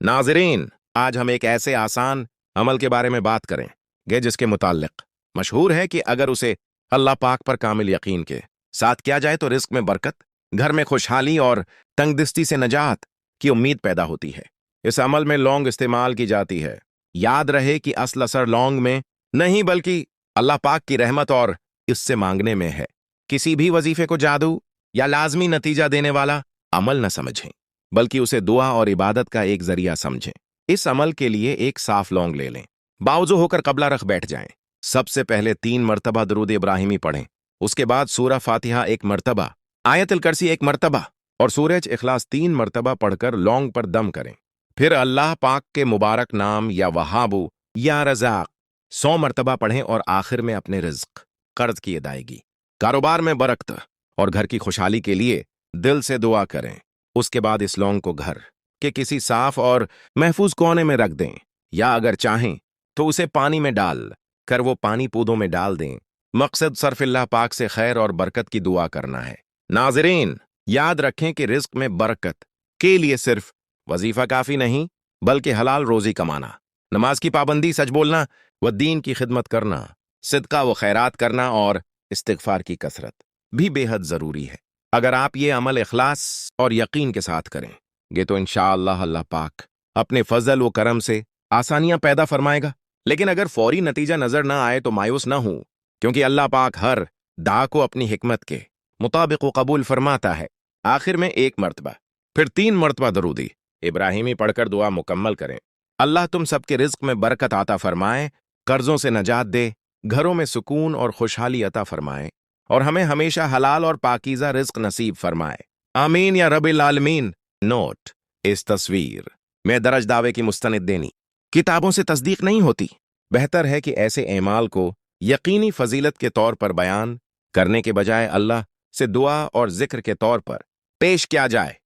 नाज़रीन, आज हम एक ऐसे आसान अमल के बारे में बात करेंगे जिसके मुताल्लिक मशहूर है कि अगर उसे अल्लाह पाक पर कामिल यकीन के साथ किया जाए तो रिस्क में बरकत, घर में खुशहाली और तंगदिस्ती से नजात की उम्मीद पैदा होती है। इस अमल में लौंग इस्तेमाल की जाती है। याद रहे कि असल असर लौंग में नहीं बल्कि अल्लाह पाक की रहमत और इससे मांगने में है। किसी भी वजीफे को जादू या लाजमी नतीजा देने वाला अमल न समझें, बल्कि उसे दुआ और इबादत का एक जरिया समझें। इस अमल के लिए एक साफ लौंग ले लें, बावजू होकर कबला रख बैठ जाएं। सबसे पहले 3 मरतबा दरूद इब्राहिमी पढ़ें, उसके बाद सूरह फातिहा 1 मरतबा, आयतुल कुर्सी 1 मरतबा और सूरह इखलास 3 मरतबा पढ़कर लौंग पर दम करें। फिर अल्लाह पाक के मुबारक नाम या वहाबू या रज़ाक 100 मरतबा पढ़ें और आखिर में अपने रिज्क, कर्ज की अदायगी, कारोबार में बरकत और घर की खुशहाली के लिए दिल से दुआ करें। उसके बाद इस लौंग को घर के किसी साफ और महफूज कोने में रख दें, या अगर चाहें तो उसे पानी में डाल कर वो पानी पौधों में डाल दें। मकसद सिर्फ अल्लाह पाक से खैर और बरकत की दुआ करना है। नाज़रीन, याद रखें कि रिज्क में बरकत के लिए सिर्फ वजीफा काफी नहीं, बल्कि हलाल रोजी कमाना, नमाज की पाबंदी, सच बोलना व दीन की खिदमत करना, सिदका व खैरात करना और इस्तिगफार की कसरत भी बेहद जरूरी है। अगर आप ये अमल इखलास और यकीन के साथ करेंगे तो इंशाअल्लाह अल्लाह पाक अपने फजल व करम से आसानियां पैदा फरमाएगा। लेकिन अगर फौरी नतीजा नजर ना आए तो मायूस ना हो, क्योंकि अल्लाह पाक हर दा को अपनी हिकमत के मुताबिक वो कबूल फरमाता है। आखिर में 1 मरतबा फिर 3 मरतबा दरूदी इब्राहिमी पढ़कर दुआ मुकम्मल करें। अल्लाह तुम सबके रिज्क में बरकत आता फरमाए, कर्जों से नजात दे, घरों में सुकून और खुशहाली अता फरमाए और हमें हमेशा हलाल और पाकीज़ा रिज्क नसीब फरमाए। आमीन या रब्बिल आलमीन। नोट: इस तस्वीर में दरज दावे की मुस्तनिद किताबों से तस्दीक नहीं होती। बेहतर है कि ऐसे एमाल को यकीनी फजीलत के तौर पर बयान करने के बजाय अल्लाह से दुआ और जिक्र के तौर पर पेश किया जाए।